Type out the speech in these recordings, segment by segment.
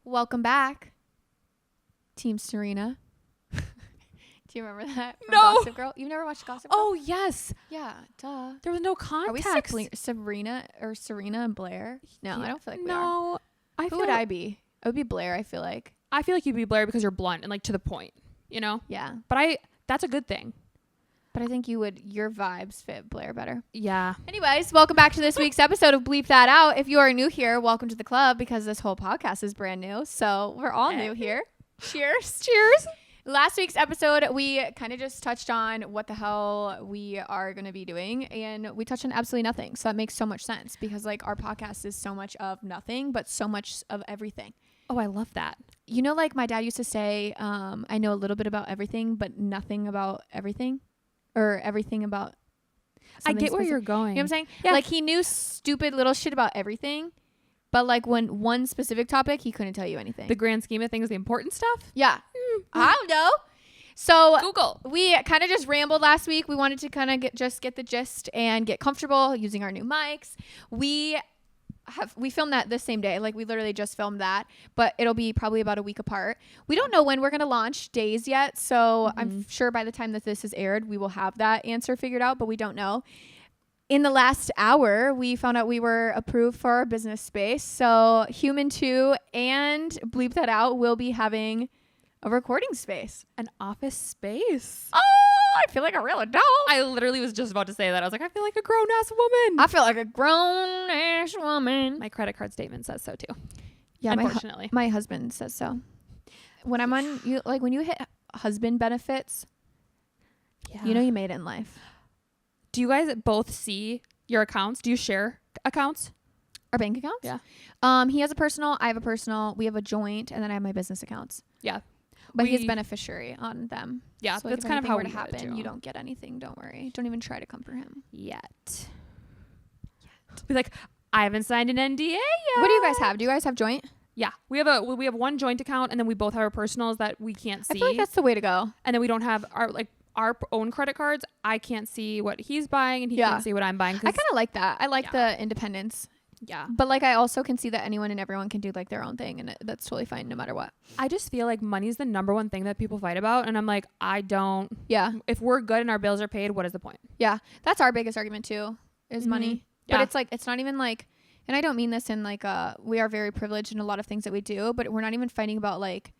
Welcome back, Team Serena. Do you remember that? From No. Gossip Girl? You've never watched Gossip Girl? Oh, yes. Yeah, duh. There was no Are we context. Serena and Blair? No, Yeah. I don't feel like we are. No. Who would I be? I would be Blair, I feel like. I feel like you'd be Blair because you're blunt and like to the point, you know? Yeah. But that's a good thing. But I think your vibes fit Blair better. Yeah. Anyways, welcome back to this week's episode of Bleep That Out. If you are new here, welcome to the club because this whole podcast is brand new. So we're all new here. Cheers. Cheers. Last week's episode, we kind of just touched on what the hell we are going to be doing. And we touched on absolutely nothing. So that makes so much sense because like our podcast is so much of nothing, but so much of everything. Oh, I love that. You know, like my dad used to say, I know a little bit about everything, but nothing about everything. Or everything about I get where specific. you're going. You know what I'm saying? Yeah. Like he knew stupid little shit about everything, but like when one specific topic, he couldn't tell you anything. The grand scheme of things, the important stuff. Yeah. I don't know. So Google. we kind of just rambled last week. We wanted to kind of get the gist and get comfortable using our new mics. We filmed that the same day. Like we literally just filmed that, but it'll be probably about a week apart. We don't know when we're going to launch days yet. So I'm sure by the time that this is aired, we will have that answer figured out, but we don't know. In the last hour, we found out we were approved for our business space. So Human 2 and Bleep That Out will be having a recording space. An office space. Oh, I feel like a real adult. I literally was just about to say that. I was like, I feel like a grown-ass woman. I feel like a grown-ass woman. My credit card statement says so too. Yeah, unfortunately. my husband says so. When I'm on, when you hit husband benefits, you know you made it in life. Do you guys both see your accounts? Do you share accounts? Our bank accounts? Yeah. He has a personal, I have a personal, we have a joint, and then I have my business accounts. Yeah. But he's beneficiary on them. Yeah, so that's like kind of how were we to happen. do. You don't get anything. Don't worry. Don't even try to come for him Yet. Be like, I haven't signed an NDA yet. What do you guys have? Do you guys have joint? Yeah, we have one joint account, and then we both have our personals that we can't see. I feel like that's the way to go. And then we don't have our own credit cards. I can't see what he's buying, and he can't see what I'm buying. I kind of like that. I like the independence. Yeah. But like I also can see that anyone and everyone can do like their own thing, and that's totally fine no matter what. I just feel like money's the number one thing that people fight about, and I'm like, I don't. Yeah. If we're good and our bills are paid, what is the point? Yeah. That's our biggest argument too, is money. Yeah. But it's like it's not even like, and I don't mean this in like we are very privileged in a lot of things that we do, but we're not even fighting about like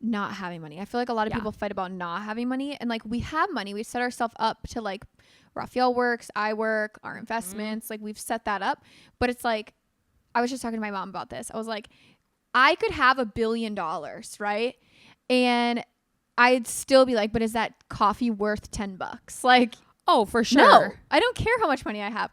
not having money. I feel like a lot of people fight about not having money, and like we have money. We set ourselves up to like Raphael works, I work, our investments, like we've set that up. But it's like, I was just talking to my mom about this. I was like, I could have $1 billion, right? And I'd still be like, but is that coffee worth $10? Like, oh, for sure. No, I don't care how much money I have.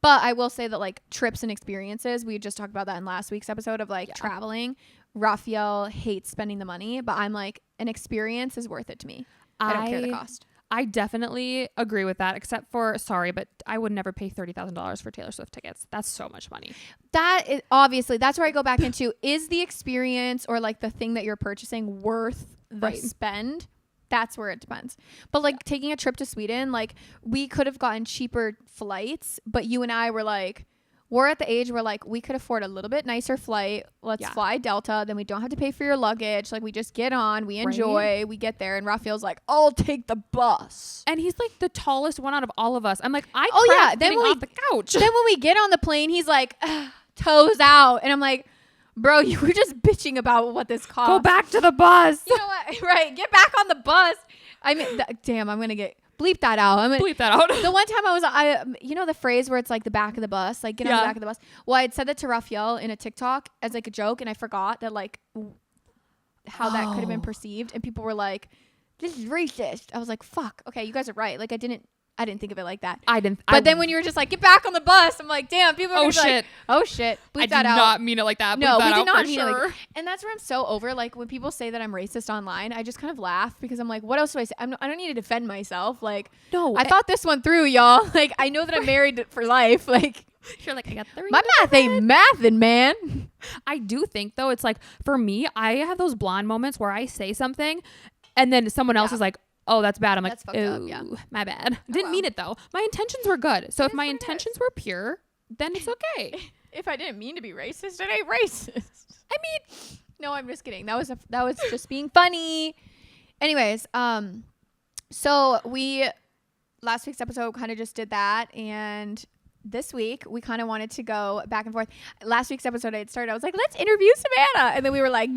But I will say that like trips and experiences, we just talked about that in last week's episode of like traveling. Raphael hates spending the money, but I'm like, an experience is worth it to me. I don't care the cost. I definitely agree with that, except for, sorry, but I would never pay $30,000 for Taylor Swift tickets. That's so much money. That is obviously, that's where I go back into, is the experience or like the thing that you're purchasing worth the spend? That's where it depends. But like taking a trip to Sweden, like we could have gotten cheaper flights, but you and I were like, we're at the age where like we could afford a little bit nicer flight. Let's fly Delta. Then we don't have to pay for your luggage. Like we just get on, we enjoy, we get there. And Raphael's like, I'll take the bus. And he's like the tallest one out of all of us. I'm like, Then off the couch. Then when we get on the plane, he's like, toes out. And I'm like, bro, you were just bitching about what this costs. Go back to the bus. You know what? Right. Get back on the bus. I mean, damn, I'm going to get... Bleep that out. Bleep that out. The one time you know the phrase where it's like the back of the bus, like get on the back of the bus. Well, I had said that to Raphael in a TikTok as like a joke, and I forgot that like how that could have been perceived, and people were like, "This is racist." I was like, "Fuck." Okay, you guys are right. Like I didn't think of it like that. I didn't. But then when you were just like, "Get back on the bus," I'm like, "Damn." People are like, "Oh shit." Bleep that out. I did not mean it like that. No, we did not mean it like. And that's where I'm so over. Like when people say that I'm racist online, I just kind of laugh because I'm like, what else do I say? I don't need to defend myself. Like, no, I thought this one through, y'all. Like, I know that I'm married for life. Like, you're like, I got the my math ain't mathin', man. I do think though, it's like for me, I have those blonde moments where I say something, and then someone else is like, oh, that's bad. I'm like, oh, my bad. Didn't mean it though. My intentions were good. So if my intentions were pure, then it's okay. If I didn't mean to be racist, it ain't racist. I mean, No, I'm just kidding. That was just being funny. Anyways, so last week's episode kind of just did that, and this week we kind of wanted to go back and forth. Last week's episode I was like, let's interview Savannah, and then we were like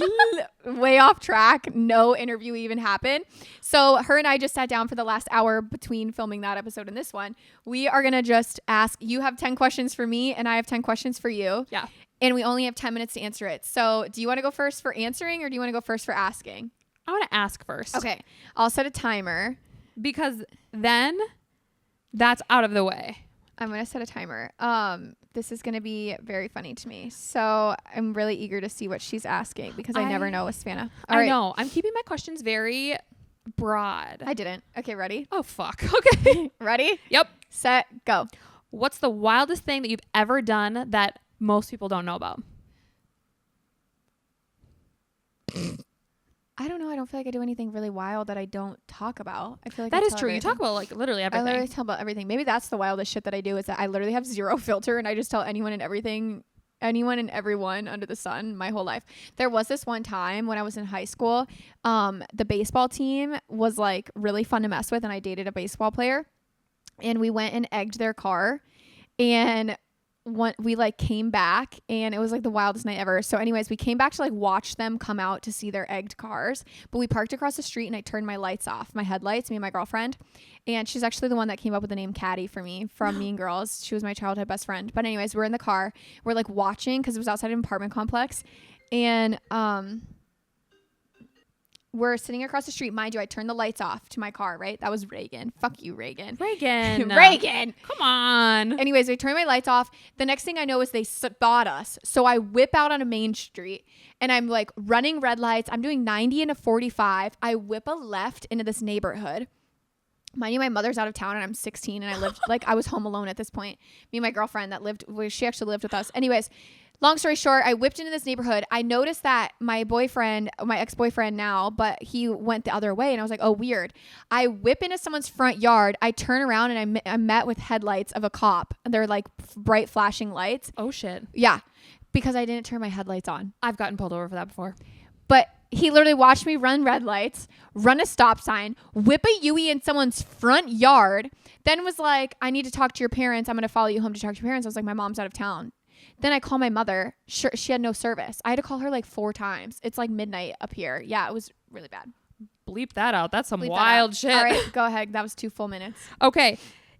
way off track. No interview even happened. So her and I just sat down for the last hour between filming that episode and this one. We are gonna just ask, you have 10 questions for me and I have 10 questions for you. Yeah. And we only have 10 minutes to answer it. So do you want to go first for answering, or do you want to go first for asking? I want to ask first. Okay, I'll set a timer because then that's out of the way. I'm going to set a timer. This is going to be very funny to me. So I'm really eager to see what she's asking because I never know with Savannah. All right. I know. I'm keeping my questions very broad. I didn't. Okay, ready? Oh, fuck. Okay. Ready? Yep. Set, go. What's the wildest thing that you've ever done that most people don't know about? I don't know. I don't feel like I do anything really wild that I don't talk about. I feel like that I is tell true. everything. You talk about like literally everything. I literally tell about everything. Maybe that's the wildest shit that I do, is that I literally have zero filter and I just tell anyone and everything, anyone and everyone under the sun my whole life. There was this one time when I was in high school, the baseball team was like really fun to mess with, and I dated a baseball player, and we went and egged their car, and we like came back, and it was like the wildest night ever. So anyways, we came back to like watch them come out to see their egged cars, but we parked across the street and I turned my lights off, my headlights, me and my girlfriend, and she's actually the one that came up with the name Caddy for me from Mean Girls. She was my childhood best friend. But anyways, we're in the car, we're like watching because it was outside an apartment complex, and we're sitting across the street. Mind you, I turned the lights off to my car, right? That was Reagan. Fuck you, Reagan. Reagan. Reagan. Come on. Anyways, I turned my lights off. The next thing I know is they spot us. So I whip out on a main street, and I'm like running red lights. I'm doing 90 and a 45. I whip a left into this neighborhood. Mind you, my mother's out of town and I'm 16, and I lived like I was home alone at this point. Me and my girlfriend that lived, she actually lived with us. Anyways, long story short, I whipped into this neighborhood. I noticed that my ex-boyfriend now, but he went the other way, and I was like, oh, weird. I whip into someone's front yard. I turn around, and I met with headlights of a cop. They're like bright flashing lights. Oh, shit. Yeah, because I didn't turn my headlights on. I've gotten pulled over for that before. But he literally watched me run red lights, run a stop sign, whip a Yui in someone's front yard, then was like, I need to talk to your parents. I'm going to follow you home to talk to your parents. I was like, my mom's out of town. Then I call my mother. Sure, she had no service. I had to call her like 4 times. It's like midnight up here. Yeah, it was really bad. Bleep that out. That's some Bleep wild shit. All right, go ahead. That was 2 full minutes. Okay.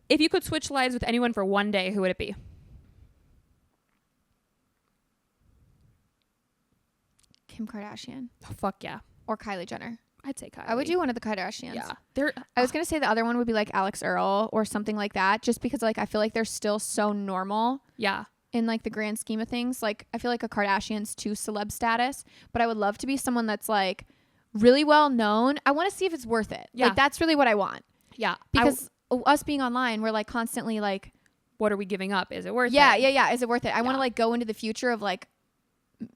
If you could switch lives with anyone for one day, who would it be? Kim Kardashian. Oh, fuck yeah. Or Kylie Jenner. I'd say Kylie. I would do one of the Kardashians. Yeah. I was going to say the other one would be like Alex Earl or something like that, just because like I feel like they're still so normal. Yeah. In like the grand scheme of things. Like I feel like a Kardashian's too celeb status, but I would love to be someone that's like really well known. I want to see if it's worth it. Yeah. Like that's really what I want. Yeah. Because us being online, we're like constantly like, what are we giving up? Is it worth it? Yeah. Is it worth it? I want to like go into the future of like,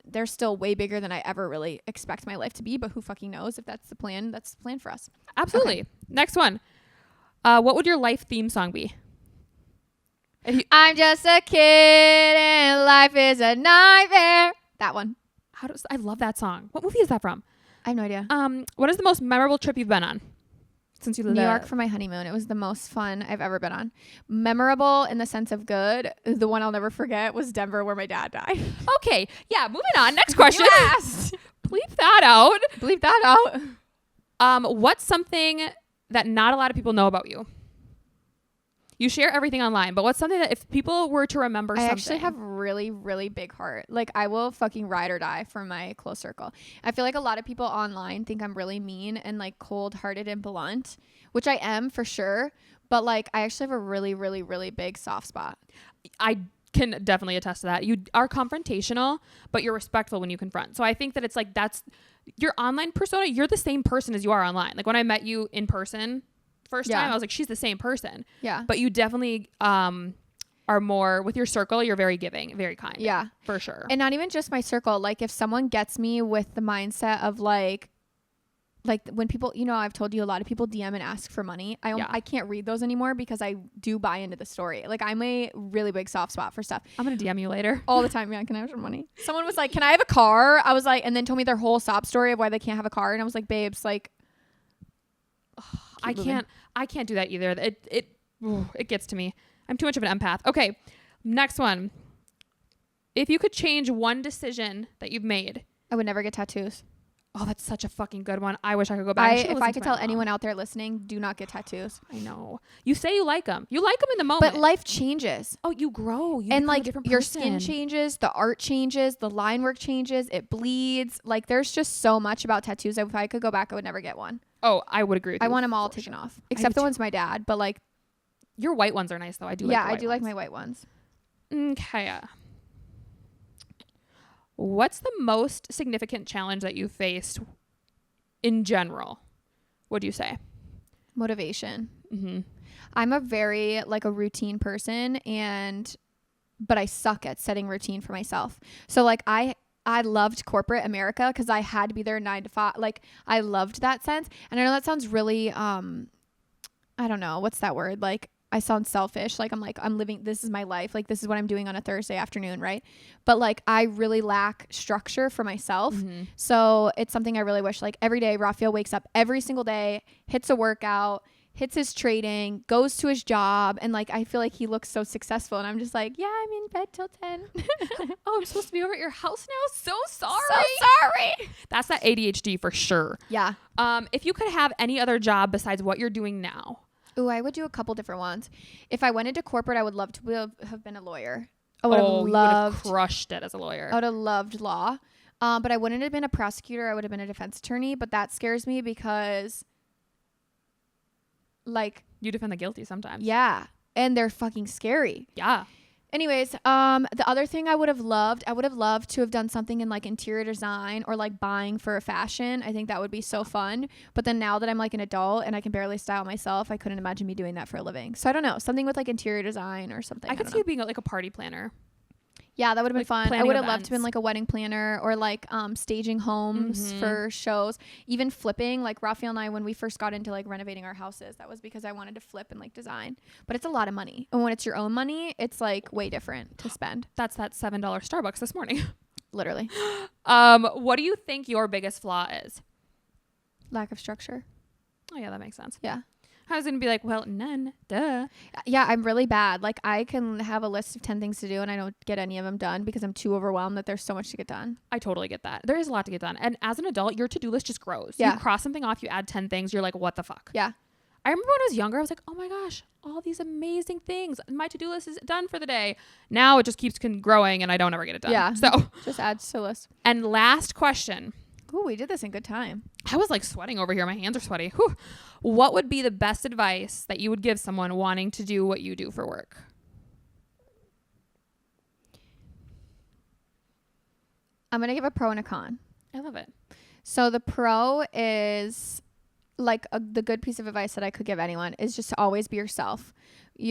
they're still way bigger than I ever really expect my life to be, but who fucking knows? If that's the plan, that's the plan for us. Absolutely. Okay. Next one. What would your life theme song be? I'm just a kid and life is a nightmare. That one. I love that song. What movie is that from? I have no idea. What is the most memorable trip you've been on since you lived New York for my honeymoon? It was the most fun I've ever been on. Memorable in the sense of good. The one I'll never forget was Denver, where my dad died. Okay. Yeah. Moving on. Next question. You asked. Bleep that out. Bleep that out. What's something that not a lot of people know about you? You share everything online, but what's something that if people were to remember something? I actually have really, really big heart. Like I will fucking ride or die for my close circle. I feel like a lot of people online think I'm really mean and like cold hearted and blunt, which I am for sure. But like I actually have a really, really, really big soft spot. I can definitely attest to that. You are confrontational, but you're respectful when you confront. So I think that it's like that's your online persona. You're the same person as you are online. Like when I met you in person first time, I was like, she's the same person. Yeah. But you definitely are more with your circle. You're very giving, very kind. Yeah. For sure. And not even just my circle. Like if someone gets me with the mindset of like like when people, you know, I've told you a lot of people DM and ask for money. I can't read those anymore because I do buy into the story. Like I'm a really big soft spot for stuff. I'm going to DM you later. All the time. Yeah. Can I have some money? Someone was like, can I have a car? I was like, and then told me their whole sob story of why they can't have a car. And I was like, babes, like, I can't do that either. It gets to me. I'm too much of an empath. Okay. Next one. If you could change one decision that you've made. I would never get tattoos. Oh, that's such a fucking good one. I wish I could go back. If I could tell anyone out there listening, do not get tattoos. I know. You say you like them. You like them in the moment. But life changes. Oh, you grow. You and like your skin changes, the art changes, the line work changes, it bleeds. Like there's just so much about tattoos. If I could go back, I would never get one. Oh, I would agree with you. I want them all taken off. Except the ones my dad. But like. Your white ones are nice though. I do like my white ones. Okay. What's the most significant challenge that you faced in general? What do you say? Motivation. Mm-hmm. I'm a very like a routine person but I suck at setting routine for myself. So like I loved corporate America because I had to be there 9 to 5. Like I loved that sense. And I know that sounds really, I don't know. What's that word? Like I sound selfish. Like I'm living, this is my life. Like this is what I'm doing on a Thursday afternoon. Right. But like I really lack structure for myself. Mm-hmm. So it's something I really wish like every day Raphael wakes up every single day, hits a workout, hits his trading, goes to his job. And like, I feel like he looks so successful. And I'm just like, yeah, I'm in bed till 10. Oh, I'm supposed to be over at your house now. So sorry. So sorry. That's that ADHD for sure. Yeah. If you could have any other job besides what you're doing now. Ooh, I would do a couple different ones. If I went into corporate, I would love to have been a lawyer. I would have crushed it as a lawyer. I would have loved law. But I wouldn't have been a prosecutor. I would have been a defense attorney. But that scares me because like you defend the guilty sometimes. Yeah. And they're fucking scary. Yeah. Anyways, the other thing I would have loved to have done something in like interior design or like buying for a fashion. I think that would be so fun. But then now that I'm like an adult and I can barely style myself, I couldn't imagine me doing that for a living. So I don't know, something with like interior design or something. I could see you being like a party planner. Yeah, that would have been fun. I would have loved to have been like a wedding planner or like staging homes for shows. Even flipping, like Raphael and I, when we first got into like renovating our houses, that was because I wanted to flip and like design. But it's a lot of money. And when it's your own money, it's like way different to spend. That's that $7 Starbucks this morning. Literally. What do you think your biggest flaw is? Lack of structure. Oh yeah, that makes sense. Yeah. I was going to be like, well, none. Duh. Yeah, I'm really bad. Like, I can have a list of 10 things to do, and I don't get any of them done because I'm too overwhelmed that there's so much to get done. I totally get that. There is a lot to get done. And as an adult, your to-do list just grows. Yeah. You cross something off, you add 10 things, you're like, what the fuck? Yeah. I remember when I was younger, I was like, oh my gosh, all these amazing things. My to-do list is done for the day. Now it just keeps growing, and I don't ever get it done. Yeah. So just adds to the list. And last question. Ooh, we did this in good time. I was like sweating over here. My hands are sweaty. Whew. What would be the best advice that you would give someone wanting to do what you do for work? I'm going to give a pro and a con. I love it. So the pro is like the good piece of advice that I could give anyone is just to always be yourself.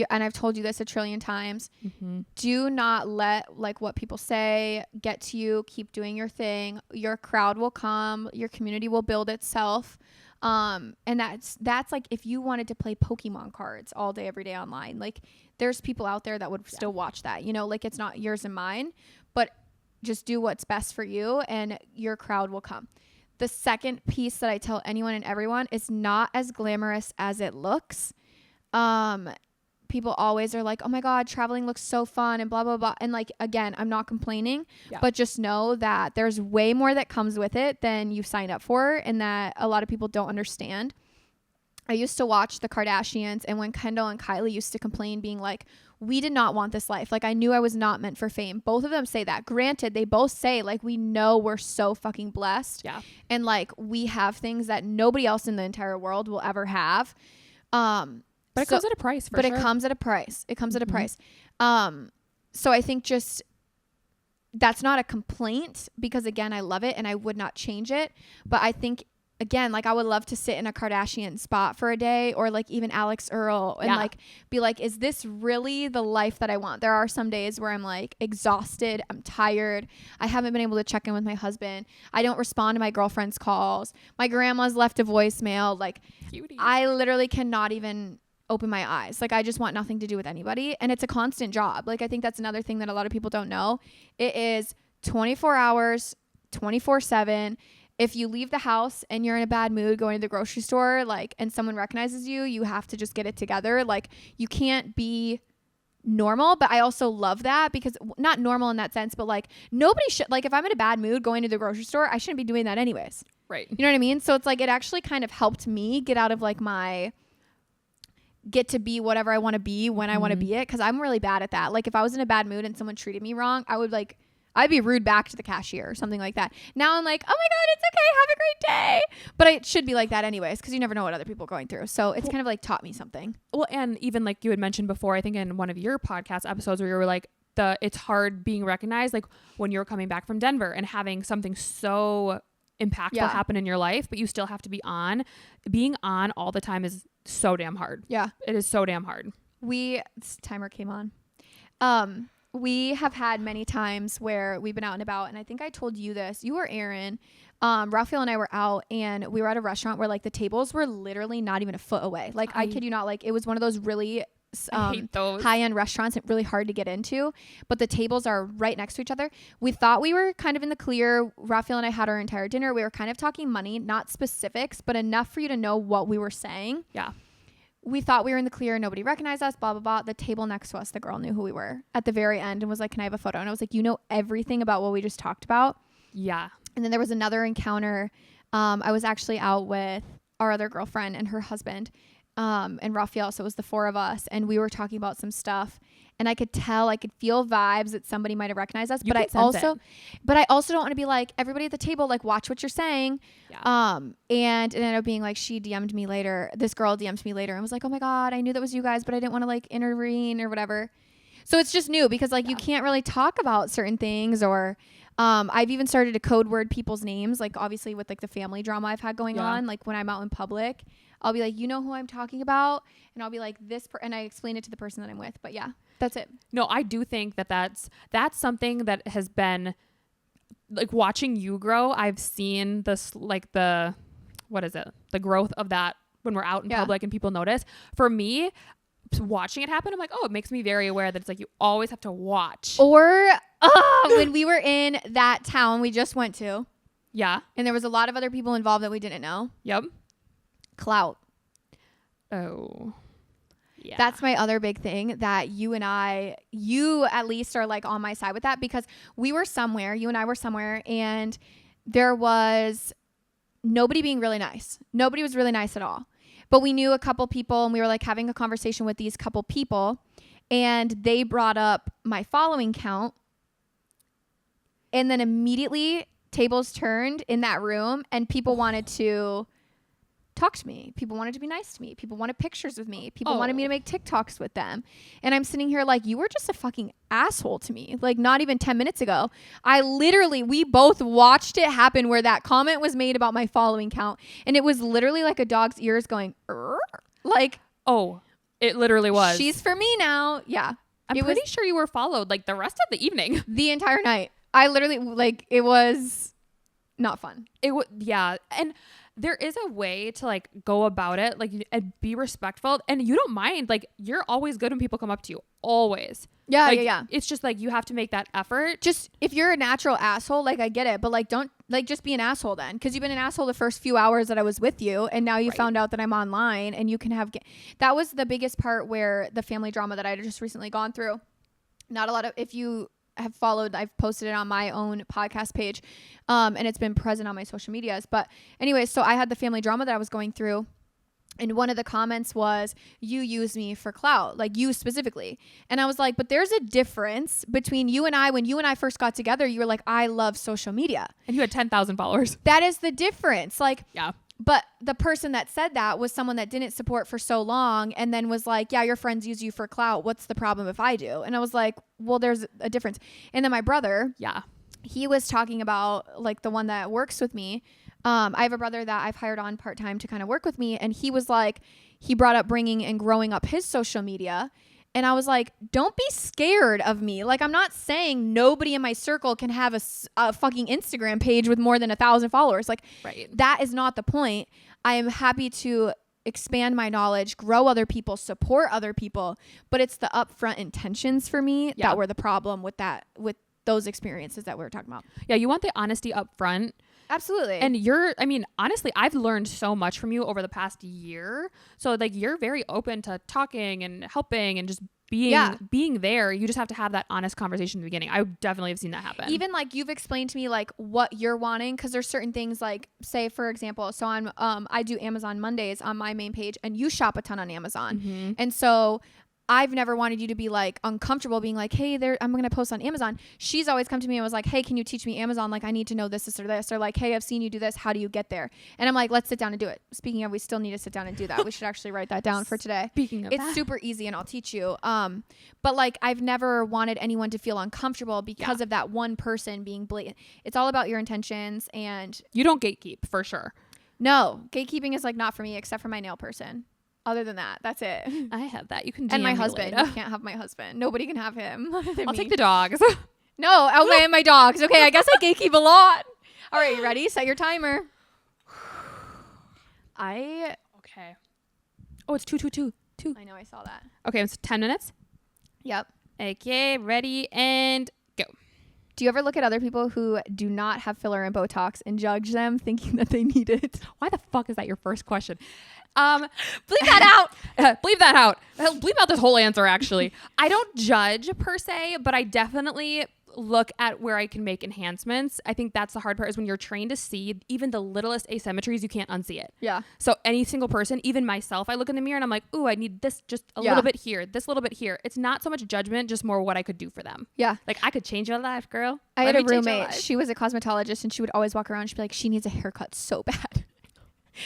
And I've told you this a trillion times. Mm-hmm. Do not let like what people say get to you. Keep doing your thing. Your crowd will come. Your community will build itself. And that's like if you wanted to play Pokemon cards all day, every day online, like there's people out there that would still watch that, you know, like it's not yours and mine, but just do what's best for you and your crowd will come. The second piece that I tell anyone and everyone is not as glamorous as it looks. People always are like, oh my God, traveling looks so fun and blah, blah, blah. And like, again, I'm not complaining, but just know that there's way more that comes with it than you signed up for and that a lot of people don't understand. I used to watch the Kardashians, and when Kendall and Kylie used to complain being like, we did not want this life. Like I knew I was not meant for fame. Both of them say that. Granted, they both say like, we know we're so fucking blessed. Yeah. And like we have things that nobody else in the entire world will ever have. But it comes at a price, But it comes at a price. It comes at a price. So I think just that's not a complaint because, again, I love it and I would not change it. But I think again, like I would love to sit in a Kardashian spot for a day, or like even Alex Earl, and like be like, is this really the life that I want? There are some days where I'm like exhausted. I'm tired. I haven't been able to check in with my husband. I don't respond to my girlfriend's calls. My grandma's left a voicemail. Like Cutie. I literally cannot even open my eyes. Like I just want nothing to do with anybody. And it's a constant job. Like I think that's another thing that a lot of people don't know. It is 24 hours, 24/7. If you leave the house and you're in a bad mood going to the grocery store, like, and someone recognizes you, you have to just get it together. Like you can't be normal, but I also love that, because not normal in that sense, but like nobody should, like if I'm in a bad mood going to the grocery store, I shouldn't be doing that anyways. Right. You know what I mean? So it's like, it actually kind of helped me get out of like get to be whatever I want to be when I want to be it. Cause I'm really bad at that. Like if I was in a bad mood and someone treated me wrong, I'd be rude back to the cashier or something like that. Now I'm like, oh my God, it's okay. Have a great day. But it should be like that anyways, because you never know what other people are going through. So it's kind of like taught me something. Well, and even like you had mentioned before, I think in one of your podcast episodes where you were like, it's hard being recognized, like when you're coming back from Denver and having something so impactful happen in your life, but you still have to be on. Being on all the time is so damn hard. Yeah. It is so damn hard. This timer came on. We have had many times where we've been out and about, and I think I told you this. You or Aaron, Raphael and I were out, and we were at a restaurant where like the tables were literally not even a foot away. Like I kid you not, like it was one of those really high-end restaurants, really hard to get into, but the tables are right next to each other. We thought we were kind of in the clear. Raphael and I had our entire dinner. We were kind of talking money, not specifics, but enough for you to know what we were saying. Yeah. We thought we were in the clear. Nobody recognized us, blah, blah, blah. The table next to us, the girl knew who we were at the very end and was like, can I have a photo? And I was like, you know everything about what we just talked about? Yeah. And then there was another encounter. I was actually out with our other girlfriend and her husband, and Raphael. So it was the four of us, and we were talking about some stuff, and I could feel vibes that somebody might have recognized us. But I also don't want to be like, everybody at the table, like, watch what you're saying. Yeah. And it ended up being like, she DM'd me later. This girl DM'd me later and was like, oh my God, I knew that was you guys, but I didn't want to like intervene or whatever. So it's just new because like you can't really talk about certain things, or I've even started to code word people's names, like obviously with like the family drama I've had going on. Like when I'm out in public, I'll be like, you know who I'm talking about, and I'll be like and I explain it to the person that I'm with. But yeah, that's it. No, I do think that's something that has been like watching you grow. I've seen this, like the growth of that when we're out in public and people notice. For me, watching it happen, I'm like, oh, it makes me very aware that it's like you always have to watch. Or when we were in that town we just went to, and there was a lot of other people involved that we didn't know. Yep. Clout. Oh. Yeah. That's my other big thing, that you at least are like on my side with that, because you and I were somewhere, and there was nobody being really nice. Nobody was really nice at all. But we knew a couple people, and we were like having a conversation with these couple people, and they brought up my following count, and then immediately tables turned in that room, and people wanted to talk to me. People wanted to be nice to me. People wanted pictures with me. People wanted me to make TikToks with them. And I'm sitting here like, you were just a fucking asshole to me. Like not even 10 minutes ago. We both watched it happen where that comment was made about my following count. And it was literally like a dog's ears going, like, oh, it literally was. She's for me now. Yeah. I'm pretty sure you were followed like the rest of the evening. The entire night. I literally, like, it was not fun. Yeah. And there is a way to like go about it, like, and be respectful, and you don't mind, like, you're always good when people come up to you, always. Yeah, like, yeah. It's just like you have to make that effort. Just if you're a natural asshole, like I get it, but like don't like just be an asshole then, because you've been an asshole the first few hours that I was with you, and now you found out that I'm online, and you can have. That was the biggest part where the family drama that I had just recently gone through. Not a lot of, if you have followed, I've posted it on my own podcast page, and it's been present on my social medias. But anyways, so I had the family drama that I was going through, and one of the comments was, you use me for clout, like you specifically. And I was like, but there's a difference between you and I. When you and I first got together, you were like, I love social media, and you had 10,000 followers. That is the difference. Like, yeah. But the person that said that was someone that didn't support for so long, and then was like, yeah, your friends use you for clout. What's the problem if I do? And I was like, well, there's a difference. And then my brother, he was talking about like the one that works with me. I have a brother that I've hired on part-time to kind of work with me. And he was like, he brought up bringing and growing up his social media. And I was like, don't be scared of me. Like, I'm not saying nobody in my circle can have a fucking Instagram page with more than 1,000 followers. Like, that is not the point. I am happy to expand my knowledge, grow other people, support other people. But it's the upfront intentions for me that were the problem with those experiences that we were talking about. Yeah, you want the honesty up front. Absolutely. And honestly, I've learned so much from you over the past year. So like you're very open to talking and helping and just being there. You just have to have that honest conversation in the beginning. I definitely have seen that happen. Even like you've explained to me like what you're wanting, because there's certain things like, say for example, so I do Amazon Mondays on my main page, and you shop a ton on Amazon. Mm-hmm. And so I've never wanted you to be like uncomfortable being like, hey, I'm going to post on Amazon. She's always come to me and was like, hey, can you teach me Amazon? Like, I need to know this or this. Or like, hey, I've seen you do this. How do you get there? And I'm like, let's sit down and do it. Speaking of, we still need to sit down and do that. We should actually write that down for today. Speaking of it's super easy and I'll teach you. But like, I've never wanted anyone to feel uncomfortable because of that one person being blatant. It's all about your intentions, and you don't gatekeep for sure. No, gatekeeping is like not for me, except for my nail person. Other than that, that's it. I have that. You can DM and my me husband. later. You can't have my husband. Nobody can have him. I'll take the dogs. No, okay, and my dogs. Okay, I guess I gatekeep a lot. All right, you ready? Set your timer. Okay. Oh, it's 2. I know, I saw that. Okay, it's 10 minutes. Yep. Okay, ready and go. Do you ever look at other people who do not have filler and Botox and judge them thinking that they need it? Why the fuck is that your first question? Bleep that out. Bleep that out. Bleep out this whole answer, actually. I don't judge per se, but I definitely look at where I can make enhancements. I think that's the hard part, is when you're trained to see even the littlest asymmetries, you can't unsee it. Yeah. So any single person, even myself, I look in the mirror and I'm like, ooh, I need this just a little bit here, this little bit here. It's not so much judgment, just more what I could do for them. Yeah. Like, I could change your life, girl. I had a roommate. She was a cosmetologist, and she would always walk around and she'd be like, she needs a haircut so bad.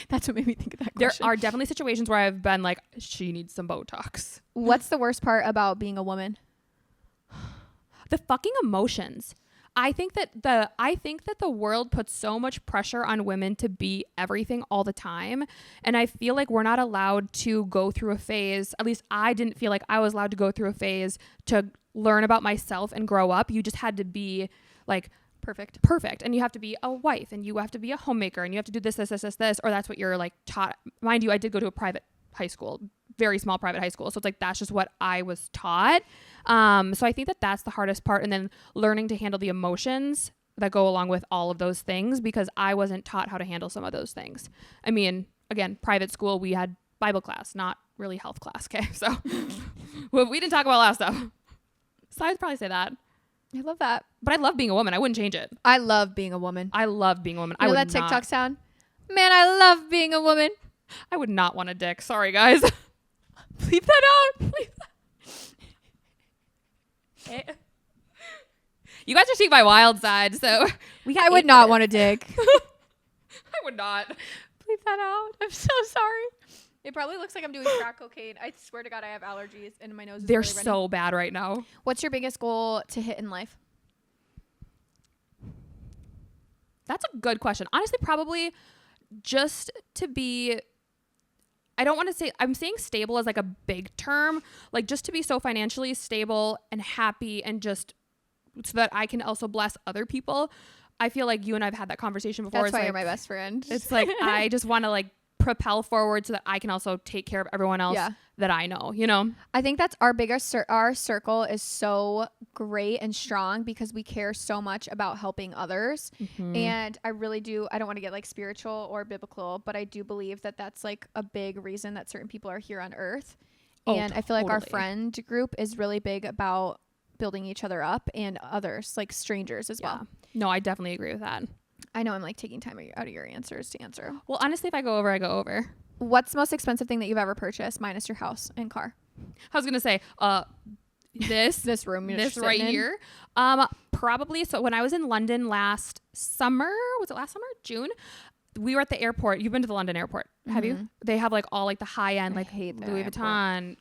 That's what made me think of that question. There are definitely situations where I've been like, she needs some Botox. What's the worst part about being a woman? The fucking emotions. I think that the world puts so much pressure on women to be everything all the time. And I feel like we're not allowed to go through a phase. At least I didn't feel like I was allowed to go through a phase to learn about myself and grow up. You just had to be like perfect, and you have to be a wife, and you have to be a homemaker, and you have to do this, or that's what you're like taught. Mind you, I did go to a private high school, very small private high school, so it's like that's just what I was taught. So I think that that's the hardest part, and then learning to handle the emotions that go along with all of those things, because I wasn't taught how to handle some of those things. I mean, again, private school, we had Bible class, not really health class. Okay, so well, we didn't talk about a lot of stuff, so I'd probably say that. I love that. But I love being a woman. I wouldn't change it. I love being a woman. I love being a woman. You know that TikTok sound? Man, I love being a woman. I would not want a dick. Sorry, guys. Bleep that out. Bleep that. You guys are seeing my wild side, so I would not want a dick. I would not. Bleep that out. I'm so sorry. It probably looks like I'm doing crack cocaine. I swear to God, I have allergies and my nose is They're really running. so bad right now. What's your biggest goal to hit in life? That's a good question. Honestly, probably just to be, I don't want to say, I'm saying stable as like a big term, like just to be so financially stable and happy, and just so that I can also bless other people. I feel like you and I've had that conversation before. That's why like, you're my best friend. It's like, I just want to like propel forward so that I can also take care of everyone else that I know, you know? I think that's our biggest, our circle is so great and strong because we care so much about helping others. Mm-hmm. And I really do, I don't want to get like spiritual or biblical, but I do believe that that's like a big reason that certain people are here on earth. And I feel like our friend group is really big about building each other up, and others, like strangers as well. No, I definitely agree with that. I know I'm like taking time out of your answers to answer. Well, honestly, if I go over, I go over. What's the most expensive thing that you've ever purchased, minus your house and car? I was going to say, this room, this right here. Probably. So when I was in London last summer, was it last summer? June? We were at the airport. You've been to the London airport. Have you? They have like all like the high end, like Louis Vuitton.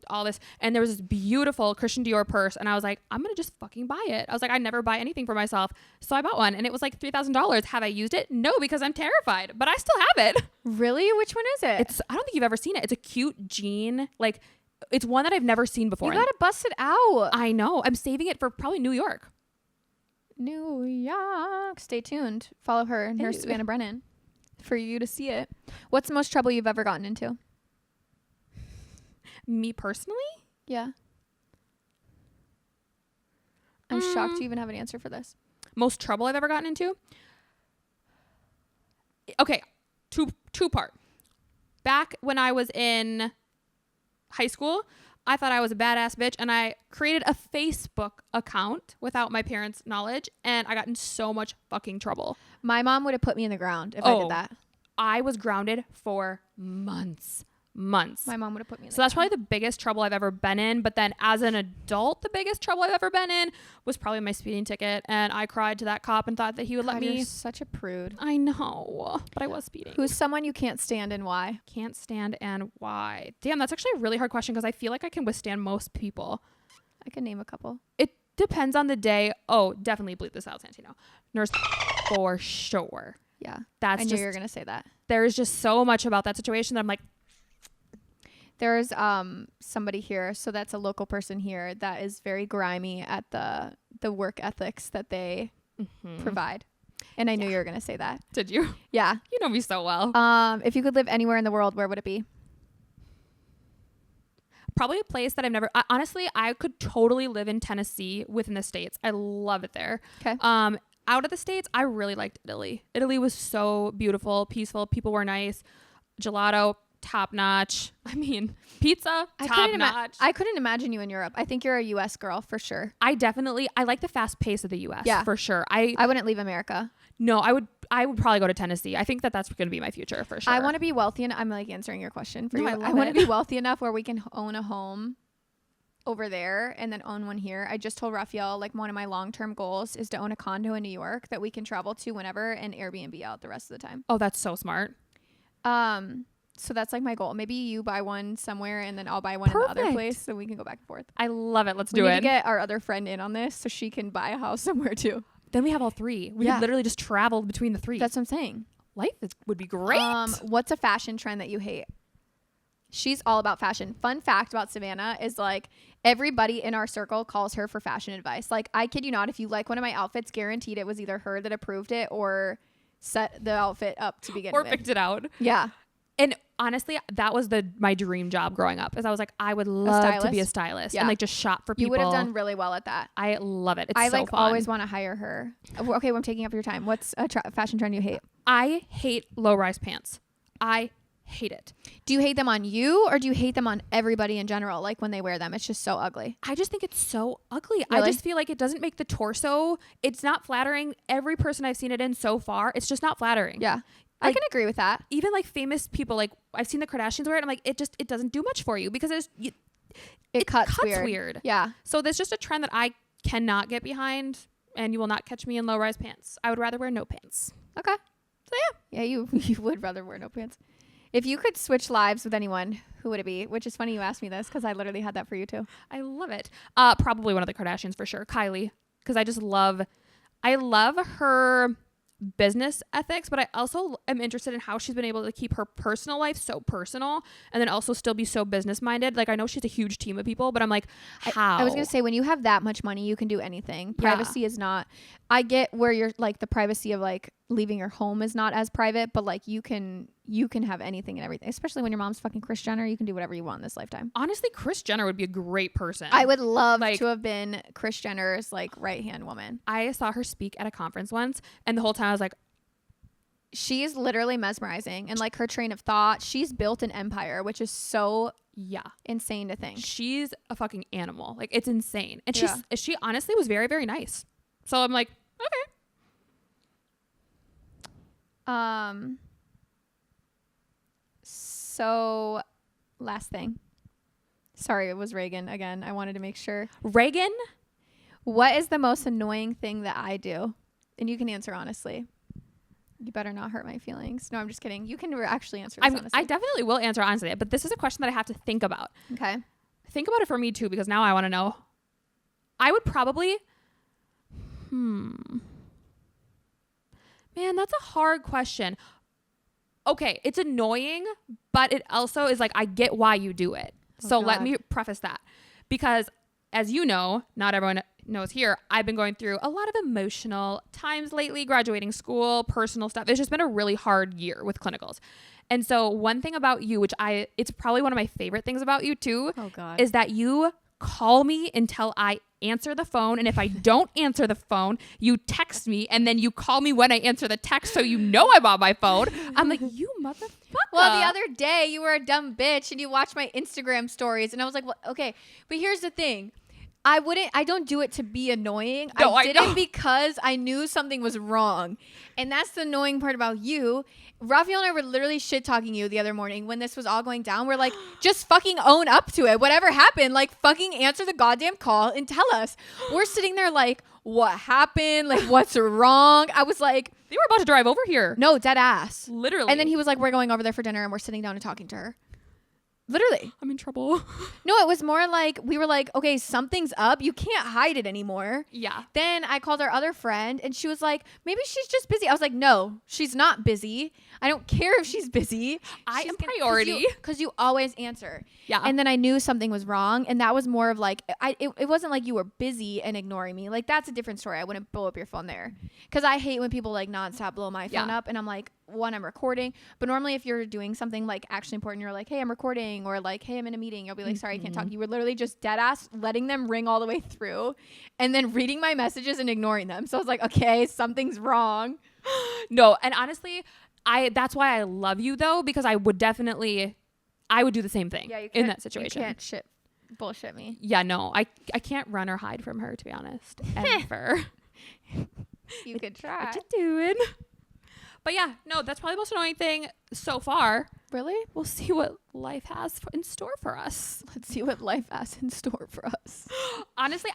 all this. And there was this beautiful Christian Dior purse. And I was like, I'm going to just fucking buy it. I was like, I never buy anything for myself. So I bought one and it was like $3,000. Have I used it? No, because I'm terrified, but I still have it. Really? Which one is it? I don't think you've ever seen it. It's a cute jean. Like it's one that I've never seen before. You got to bust it out. I know. I'm saving it for probably New York. New York. Stay tuned. Follow her and her Savannah Brennan for you to see it. What's the most trouble you've ever gotten into? Me personally? Yeah. I'm shocked you even have an answer for this. Most trouble I've ever gotten into? Okay, two part. Back when I was in high school, I thought I was a badass bitch and I created a Facebook account without my parents' knowledge and I got in so much fucking trouble. My mom would have put me in the ground if I did that. I was grounded for months. My mom would have put me in. So that's probably the biggest trouble I've ever been in. But then as an adult, the biggest trouble I've ever been in was probably my speeding ticket. And I cried to that cop and thought that he would let me. You're such a prude. I know, but I was speeding. Who's someone you can't stand and why? Can't stand and why? Damn, that's actually a really hard question because I feel like I can withstand most people. I can name a couple. It depends on the day. Oh, definitely bleep this out, Santino. Nurse for sure. Yeah. I knew you were going to say that. There's just so much about that situation that I'm like, there's somebody here, so that's a local person here that is very grimy at the work ethics that they provide. And I knew you were going to say that. Did you? Yeah. You know me so well. If you could live anywhere in the world, where would it be? Probably a place that I've never honestly, I could totally live in Tennessee within the States. I love it there. Okay. Out of the States, I really liked Italy. Italy was so beautiful, peaceful. People were nice. Gelato, top notch. I mean, pizza, top notch. I couldn't imagine you in Europe. I think you're a US girl for sure. I like the fast pace of the US. Yeah, for sure. I wouldn't leave America. No, I would probably go to Tennessee. I think that's going to be my future for sure. I want to be wealthy, and I'm like answering your question for you. I want to be wealthy enough where we can own a home over there and then own one here. I just told Raphael, like, one of my long-term goals is to own a condo in New York that we can travel to whenever and Airbnb out the rest of the time. Oh, that's so smart. So that's like my goal. Maybe you buy one somewhere and then I'll buy one in the other place so we can go back and forth. I love it. Let's do it. We need to get our other friend in on this so she can buy a house somewhere too. Then we have all three. We could literally just travel between the three. That's what I'm saying. Life would be great. What's a fashion trend that you hate? She's all about fashion. Fun fact about Savannah is like everybody in our circle calls her for fashion advice. Like, I kid you not, if you like one of my outfits, guaranteed it was either her that approved it or set the outfit up to begin with. Or picked it out. Yeah. And honestly, that was my dream job growing up. Is I was like, I would love to be a stylist and like just shop for people. You would have done really well at that. I love it. It's so fun. Always want to hire her. Okay, well, I'm taking up your time. What's a fashion trend you hate? I hate low-rise pants. I hate it. Do you hate them on you or do you hate them on everybody in general? Like when they wear them, it's just so ugly. I just think it's so ugly. Really? I just feel like it doesn't make the torso. It's not flattering. Every person I've seen it in so far, it's just not flattering. Yeah. I can agree with that. Even like famous people, like I've seen the Kardashians wear it. I'm like, it doesn't do much for you because it cuts weird. Yeah. So there's just a trend that I cannot get behind, and you will not catch me in low-rise pants. I would rather wear no pants. Okay. So yeah, you would rather wear no pants. If you could switch lives with anyone, who would it be? Which is funny you asked me this because I literally had that for you too. I love it. Probably one of the Kardashians for sure, Kylie, because I love her business ethics, but I also am interested in how she's been able to keep her personal life so personal and then also still be so business minded. Like, I know she's a huge team of people, but I'm like, how? I was gonna say, when you have that much money, you can do anything. Privacy is not, I get where you're like the privacy of like leaving your home is not as private, but like you can have anything and everything, especially when your mom's fucking Kris Jenner. You can do whatever you want in this lifetime. Honestly, Kris Jenner would be a great person. I would love to have been Kris Jenner's like right hand woman. I saw her speak at a conference once, and the whole time I was like, she is literally mesmerizing, and like her train of thought, she's built an empire, which is so insane to think. She's a fucking animal. Like, it's insane. And she honestly was very, very nice. So I'm like, okay. So last thing. Sorry, it was Reagan again. I wanted to make sure. Reagan? What is the most annoying thing that I do? And you can answer honestly. You better not hurt my feelings. No, I'm just kidding. You can actually answer this honestly. I definitely will answer honestly, but this is a question that I have to think about. Okay. think about it for me too, because now I want to know. I would probably, man, that's a hard question. Okay, it's annoying, but it also is like, I get why you do it. So let me preface that, because as you know, not everyone knows here, I've been going through a lot of emotional times lately, graduating school, personal stuff. It's just been a really hard year with clinicals. And so one thing about you, it's probably one of my favorite things about you too, is that you call me until I answer the phone. And if I don't answer the phone, you text me, and then you call me when I answer the text, so you know I'm on my phone. I'm like, you motherfucker. Well, the other day you were a dumb bitch and you watched my Instagram stories, and I was like, well, okay, but here's the thing. I don't do it to be annoying. No, I did it because I knew something was wrong. And that's the annoying part about you. Raphael and I were literally shit talking you the other morning when this was all going down. We're like, just fucking own up to it. Whatever happened, like fucking answer the goddamn call and tell us. We're sitting there like, what happened? Like, what's wrong? I was like, they were about to drive over here. No, dead ass. Literally. And then he was like, we're going over there for dinner and we're sitting down and talking to her. Literally. I'm in trouble. No, it was more like, we were like, okay, something's up. You can't hide it anymore. Yeah. Then I called our other friend and she was like, maybe she's just busy. I was like, no, she's not busy. I don't care if she's busy. I am priority. Because you always answer. Yeah. And then I knew something was wrong. And that was more of like, it wasn't like you were busy and ignoring me. Like, that's a different story. I wouldn't blow up your phone there. Because I hate when people like nonstop blow my phone up. And I'm like, one, I'm recording. But normally if you're doing something like actually important, you're like, hey, I'm recording. Or like, hey, I'm in a meeting. You'll be like, sorry, I can't talk. You were literally just dead ass letting them ring all the way through and then reading my messages and ignoring them. So I was like, okay, something's wrong. No. And honestly, that's why I love you though, because I would do the same thing in that situation. You can't bullshit me. Yeah, no, I can't run or hide from her, to be honest. Ever. You could try. What you doing? But yeah, no, that's probably the most annoying thing so far. Really? We'll see what life has in store for us. Let's see what life has in store for us. Honestly,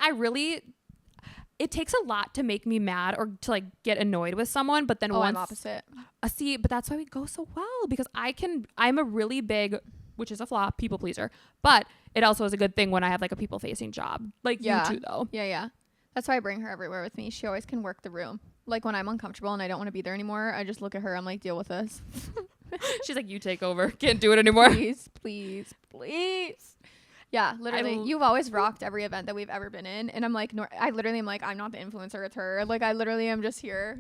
it takes a lot to make me mad or to like get annoyed with someone, but then I'm opposite. See, but that's why we go so well, because I'm a really big, which is a flaw, people pleaser, but it also is a good thing when I have like a people facing job. Like you too though. Yeah. That's why I bring her everywhere with me. She always can work the room. Like when I'm uncomfortable and I don't want to be there anymore, I just look at her. I'm like, deal with this. She's like, you take over. Can't do it anymore. Please. Yeah, literally. You've always rocked every event that we've ever been in. And I'm like, I literally am like, I'm not the influencer, it's her. Like, I literally am just here.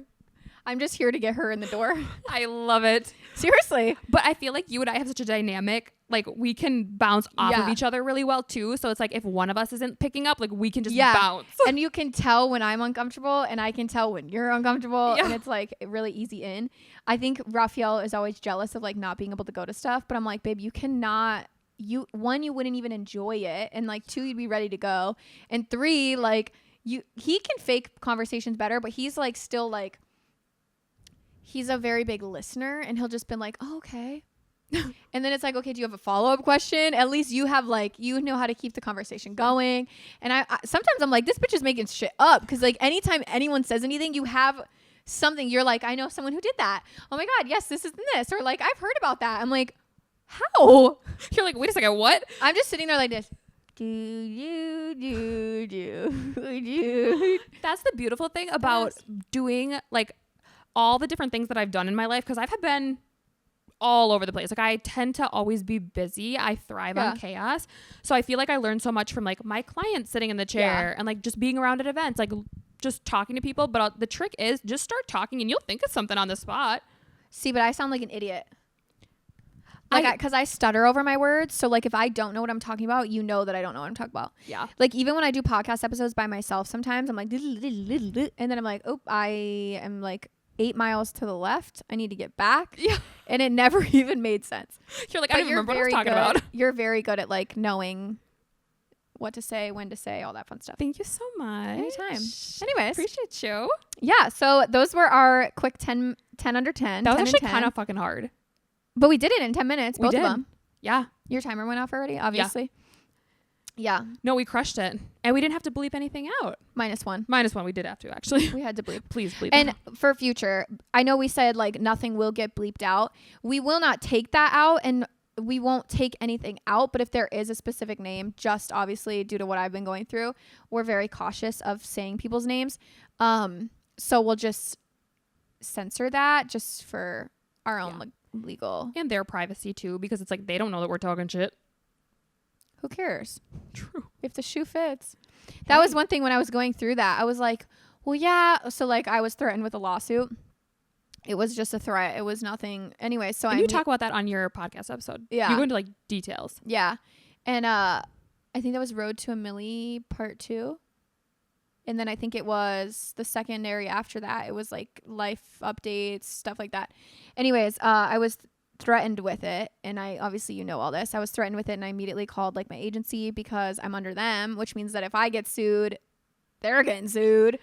I'm just here to get her in the door. I love it. Seriously. But I feel like you and I have such a dynamic, like we can bounce off of each other really well too. So it's like if one of us isn't picking up, like we can just bounce. And you can tell when I'm uncomfortable and I can tell when you're uncomfortable. Yeah. And it's like really easy in. I think Raphael is always jealous of like not being able to go to stuff. But I'm like, babe, you cannot. You wouldn't even enjoy it. And like 2, you'd be ready to go. And 3, like he can fake conversations better, but he's like still like, he's a very big listener and he'll just been like, oh, okay. And then it's like, okay, do you have a follow-up question? At least you have like, you know how to keep the conversation going. And I sometimes I'm like, this bitch is making shit up. Because like anytime anyone says anything, you have something. You're like, I know someone who did that. Oh my God, yes, this is this. Or like, I've heard about that. I'm like, how? You're like, wait a second, what? I'm just sitting there like this. That's the beautiful thing about doing like all the different things that I've done in my life, because I've been all over the place. Like I tend to always be busy. I thrive on chaos. So I feel like I learned so much from like my clients sitting in the chair and like just being around at events, like just talking to people. But the trick is just start talking and you'll think of something on the spot. See, but I sound like an idiot. Like, because I stutter over my words. So, like, if I don't know what I'm talking about, you know that I don't know what I'm talking about. Yeah. Like, even when I do podcast episodes by myself, sometimes I'm like, and then I'm like, oh, I am like 8 miles to the left. I need to get back. Yeah. And it never even made sense. You're like, I don't remember what I was talking about. You're very good at, like, knowing what to say, when to say, all that fun stuff. Thank you so much. Anytime. Anyways. Appreciate you. Yeah. So, those were our quick 10 under 10. That was actually kind of fucking hard. But we did it in 10 minutes, both of them. Yeah. Your timer went off already, obviously. Yeah. No, we crushed it. And we didn't have to bleep anything out. -1. -1. We did have to, actually. We had to bleep. Please bleep. And for future, I know we said like nothing will get bleeped out. We will not take that out. And we won't take anything out, but if there is a specific name, just obviously due to what I've been going through, we're very cautious of saying people's names. So we'll just censor that just for our own legal and their privacy too, because it's like they don't know that we're talking shit. Who cares? True. If the shoe fits. That was one thing when I was going through that. I was like, well, yeah. So like I was threatened with a lawsuit. It was just a threat. It was nothing. Anyway, so you talk about that on your podcast episode. Yeah. You go into like details. Yeah. And I think that was Road to a Millie Part 2. And then I think it was the secondary after that. It was like life updates, stuff like that. Anyways, I was threatened with it. And I obviously, all this. I was threatened with it and I immediately called like my agency because I'm under them, which means that if I get sued, they're getting sued.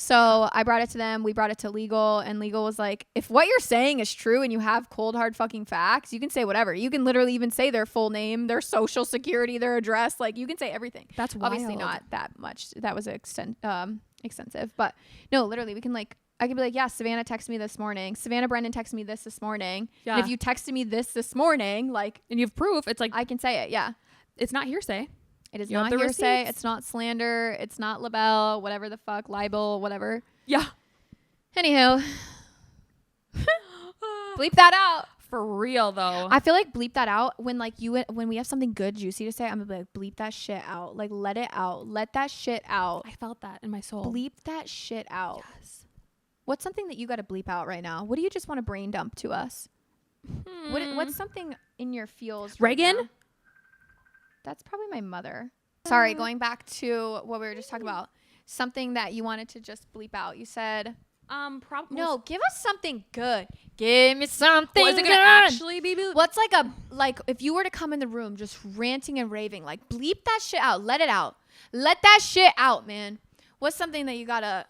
So I brought it to them. We brought it to legal, and legal was like, if what you're saying is true and you have cold, hard fucking facts, you can say whatever. You can literally even say their full name, their social security, their address. Like you can say everything. That's wild. Obviously not that much. That was extensive, but no, literally we can like, I could be like, yeah, Savannah texted me this morning. Savannah Brennan texted me this morning. Yeah. And if you texted me this morning, like, and you have proof, it's like, I can say it. Yeah. It's not hearsay. It is not hearsay. It's not slander. It's not libel, whatever the fuck, libel, whatever. Yeah. Anywho. Bleep that out. For real, though. I feel like bleep that out when we have something good, juicy to say. I'm going to be like, bleep that shit out. Like, let it out. Let that shit out. I felt that in my soul. Bleep that shit out. Yes. What's something that you got to bleep out right now? What do you just want to brain dump to us? What's something in your feels right Reagan? now? That's probably my mother. Sorry, going back to what we were just talking about. Something that you wanted to just bleep out. You said, probably. no, give us something good. Give me something good. Is it good. gonna actually be? What's like if you were to come in the room just ranting and raving, like bleep that shit out. Let it out. Let that shit out, man. What's something that you gotta,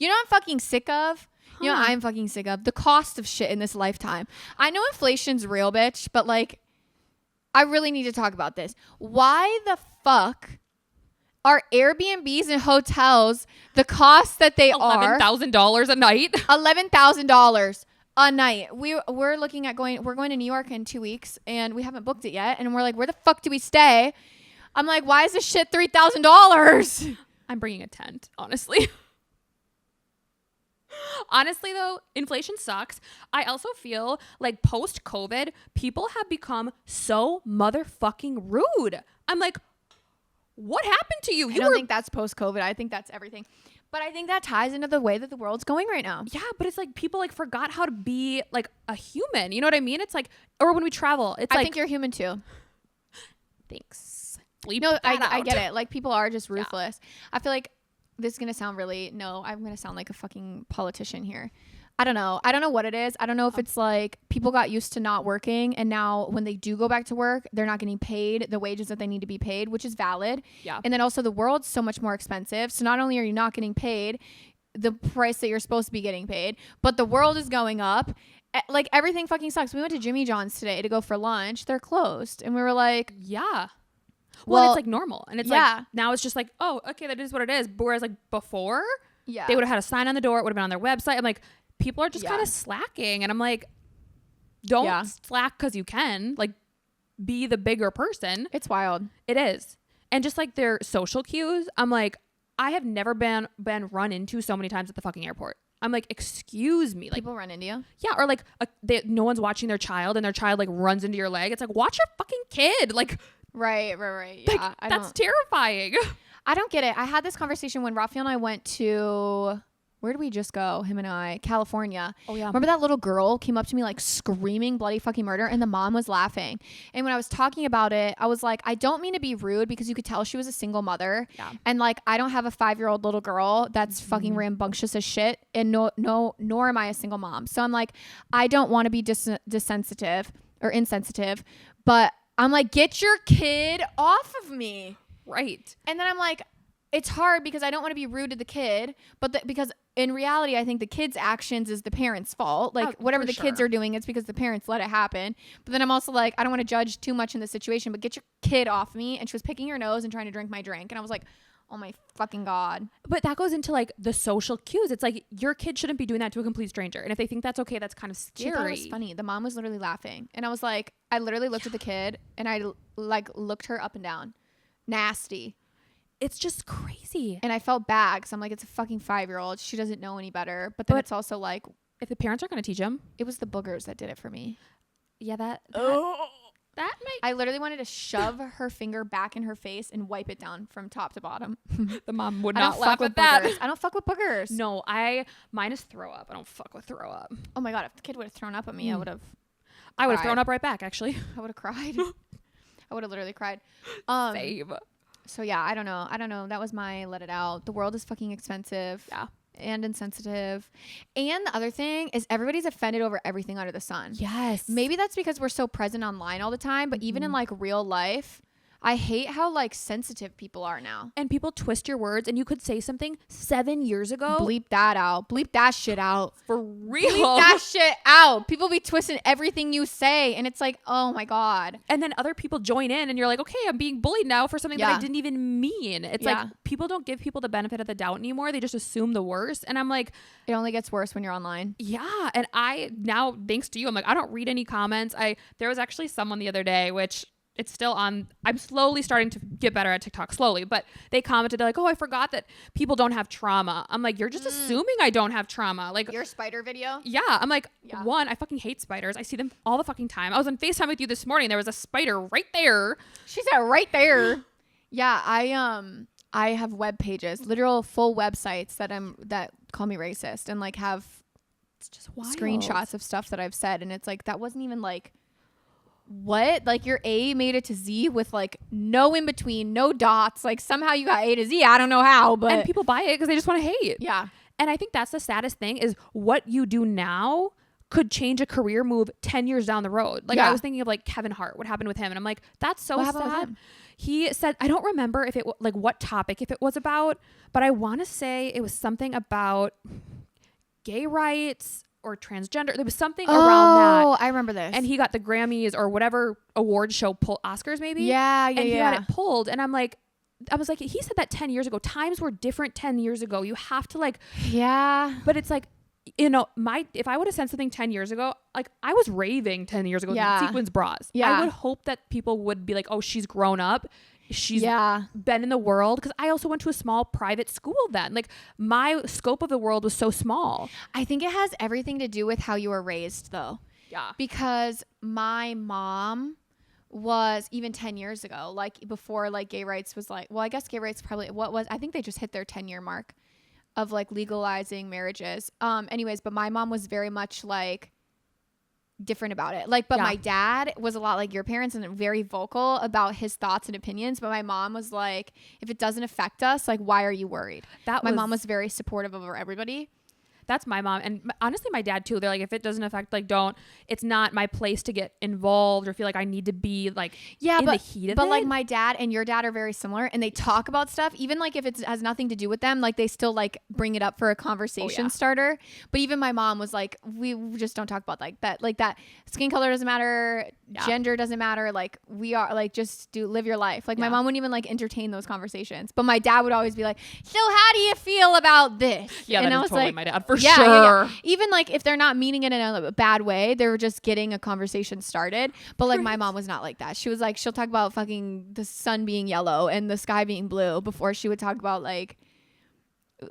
I'm fucking sick of? I'm fucking sick of the cost of shit in this lifetime. I know inflation's real, bitch, but like, I really need to talk about this. Why the fuck are Airbnbs and hotels the cost that they are? $11,000 a night. $11,000 a night. We're looking at going to New York in 2 weeks and we haven't booked it yet. And we're like, where the fuck do we stay? I'm like, why is this shit $3,000? I'm bringing a tent, honestly. Honestly, though, inflation sucks. I also feel like post-COVID, people have become so motherfucking rude. I'm like, what happened to you? I don't think that's post-COVID. I think that's everything. But I think that ties into the way that the world's going right now. Yeah, but it's like people like forgot how to be like a human. You know what I mean? It's like, or when we travel, it's I think you're human too. Thanks. I get it. Like people are just ruthless. Yeah. I feel like this is going to sound I'm going to sound like a fucking politician here. I don't know what it is. I don't know if it's like people got used to not working and now when they do go back to work, they're not getting paid the wages that they need to be paid, which is valid. Yeah. And then also the world's so much more expensive. So not only are you not getting paid the price that you're supposed to be getting paid, but the world is going up. Like everything fucking sucks. We went to Jimmy John's today to go for lunch. They're closed. And we were like, yeah. Well, it's like normal. And it's like, now it's just like, oh, okay, that is what it is. Whereas like before, they would have had a sign on the door. It would have been on their website. I'm like, people are just kind of slacking. And I'm like, don't slack because you can. Like, be the bigger person. It's wild. It is. And just like their social cues, I'm like, I have never been run into so many times at the fucking airport. I'm like, excuse me. Like, people run into you? Yeah. Or like no one's watching their child and their child like runs into your leg. It's like, watch your fucking kid. Like, Right. Yeah. Like, that's terrifying. I don't get it. I had this conversation when Raphael and I went to, where did we just go? Him and I, California. Oh yeah. Remember that little girl came up to me like screaming bloody fucking murder and the mom was laughing. And when I was talking about it, I was like, I don't mean to be rude because you could tell she was a single mother. Yeah. And like, I don't have a 5-year-old little girl that's fucking rambunctious as shit. And nor am I a single mom. So I'm like, I don't want to be insensitive, but I'm like, get your kid off of me. Right. And then I'm like, it's hard because I don't want to be rude to the kid, but because in reality, I think the kid's actions is the parent's fault. Like whatever the kids are doing, it's because the parents let it happen. But then I'm also like, I don't want to judge too much in this situation, but get your kid off me. And she was picking her nose and trying to drink my drink. And I was like, Oh my fucking God. But that goes into like the social cues. It's like your kid shouldn't be doing that to a complete stranger. And if they think that's okay, that's kind of scary. She thought it was funny. The mom was literally laughing. And I was like, I literally looked at the kid and I like looked her up and down. Nasty. It's just crazy. And I felt bad because I'm like, it's a fucking 5-year-old. She doesn't know any better. But then it's also like, if the parents are going to teach them. It was the boogers that did it for me. Yeah, that might. I literally wanted to shove her finger back in her face and wipe it down from top to bottom. The mom would not laugh at that. Boogers. I don't fuck with boogers. No, mine is throw up. I don't fuck with throw up. Oh my God, if the kid would have thrown up at me, I would have thrown up right back, actually. I would have cried. I would have literally cried. Same. So yeah, I don't know. That was my let it out. The world is fucking expensive. Yeah. And insensitive. And the other thing is everybody's offended over everything under the sun. Yes. Maybe that's because we're so present online all the time, but even in like real life, I hate how like sensitive people are now. And people twist your words, and you could say something 7 years ago. Bleep that out. Bleep that shit out. For real. Bleep that shit out. People be twisting everything you say, and it's like, oh my God. And then other people join in, and you're like, okay, I'm being bullied now for something that I didn't even mean. It's like people don't give people the benefit of the doubt anymore. They just assume the worst. And I'm like, it only gets worse when you're online. Yeah. And I now, thanks to you, I'm like, I don't read any comments. There was actually someone the other day, which it's still on. I'm slowly starting to get better at TikTok, slowly, but they commented, they're like, oh, I forgot that people don't have trauma. I'm like, you're just assuming I don't have trauma. Like your spider video? Yeah. I'm like, one, I fucking hate spiders. I see them all the fucking time. I was on FaceTime with you this morning. There was a spider right there. She said right there. Yeah. I have web pages, literal full websites that call me racist and like have it's just wild. Screenshots of stuff that I've said. And it's like, that wasn't even like, what? Like your A made it to Z with like no in between, no dots. Like somehow you got A to Z. I don't know how, but. And people buy it because they just want to hate. Yeah. And I think that's the saddest thing is what you do now could change a career move 10 years down the road. Like I was thinking of like Kevin Hart, what happened with him. And I'm like, that's so sad. He said, I don't remember if it like what topic, if it was about, but I want to say it was something about gay rights or transgender. There was something around that. Oh, I remember this. And he got the Grammys or whatever award show Oscars maybe. Yeah. And he got it pulled. And I was like, he said that 10 years ago. Times were different 10 years ago. You have to like. Yeah. But it's like, you know, if I would have said something 10 years ago, like I was raving 10 years ago with sequins bras. Yeah. I would hope that people would be like, oh, she's grown up. She's been in the world. Because I also went to a small private school then. Like my scope of the world was so small. I think it has everything to do with how you were raised though. Yeah. Because my mom was even 10 years ago, like before like gay rights was like, well, I guess gay rights probably I think they just hit their 10-year mark of like legalizing marriages. Anyways, but my mom was very much like different about it. Like, but my dad was a lot like your parents and very vocal about his thoughts and opinions. But my mom was like, if it doesn't affect us, like, why are you worried? My mom was very supportive over everybody. That's my mom. And honestly, my dad too. They're like, if it doesn't affect, like, it's not my place to get involved or feel like I need to be like in the heat of it. But like my dad and your dad are very similar and they talk about stuff, even like if it has nothing to do with them, like they still like bring it up for a conversation starter. But even my mom was like, we just don't talk about like that skin color doesn't matter. Gender doesn't matter. Like we are like, just live your life. Like my mom wouldn't even like entertain those conversations, but my dad would always be like, so how do you feel about this? Yeah. And I was totally like, my dad for sure. Yeah. Even like if they're not meaning it in a bad way, they were just getting a conversation started. But like my mom was not like that. She was like, she'll talk about fucking the sun being yellow and the sky being blue before she would talk about like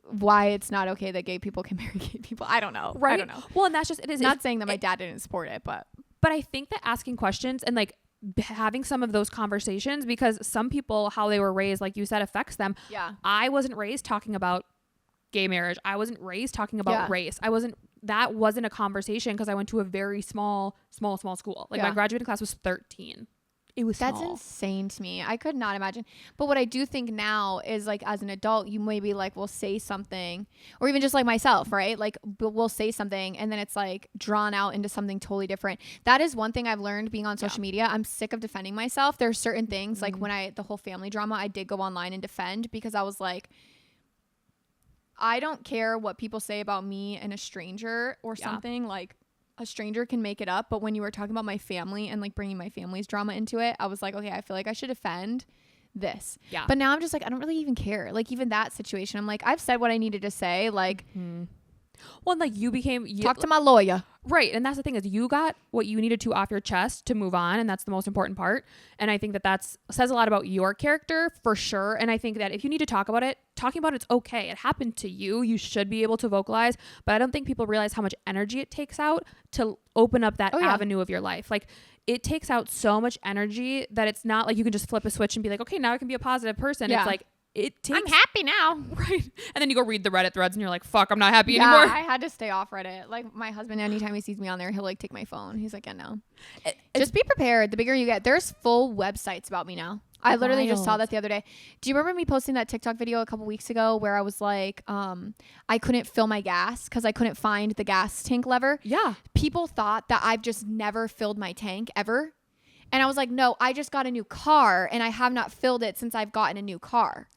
why it's not okay that gay people can marry gay people. I don't know. Right. I don't know. Well, and that's just, it is not saying that my dad didn't support it, but I think that asking questions and like having some of those conversations, because some people, how they were raised, like you said, affects them. Yeah. I wasn't raised talking about gay marriage. I wasn't raised talking about race. That wasn't a conversation because I went to a very small school. Like my graduating class was 13. It was That's small. insane to me. I could not imagine. But what I do think now is like as an adult, you maybe like will say something, or even just like myself, right? Like we'll say something and then it's like drawn out into something totally different. That is one thing I've learned being on social media. I'm sick of defending myself. There are certain things like when the whole family drama, I did go online and defend because I was like, I don't care what people say about me and a stranger or something. Like a stranger can make it up. But when you were talking about my family and like bringing my family's drama into it, I was like, okay, I feel like I should defend this. Yeah. But now I'm just like, I don't really even care. Like even that situation, I'm like, I've said what I needed to say. Like, well, like talk to my lawyer. Right. And that's the thing is you got what you needed to off your chest to move on. And that's the most important part. And I think that says a lot about your character for sure. And I think that if you need to talk about it, talking about it's okay. It happened to you. You should be able to vocalize. But I don't think people realize how much energy it takes out to open up that avenue of your life. Like it takes out so much energy that it's not like you can just flip a switch and be like, okay, now I can be a positive person. Yeah. It's like, I'm happy now. Right. And then you go read the Reddit threads and you're like, fuck, I'm not happy anymore. I had to stay off Reddit. Like my husband, anytime he sees me on there, he'll like take my phone. He's like, yeah, no. Just be prepared. The bigger you get, there's full websites about me now. I literally just saw that the other day. Do you remember me posting that TikTok video a couple weeks ago where I was like, I couldn't fill my gas because I couldn't find the gas tank lever? Yeah. People thought that I've just never filled my tank ever. And I was like, no, I just got a new car and I have not filled it since I've gotten a new car.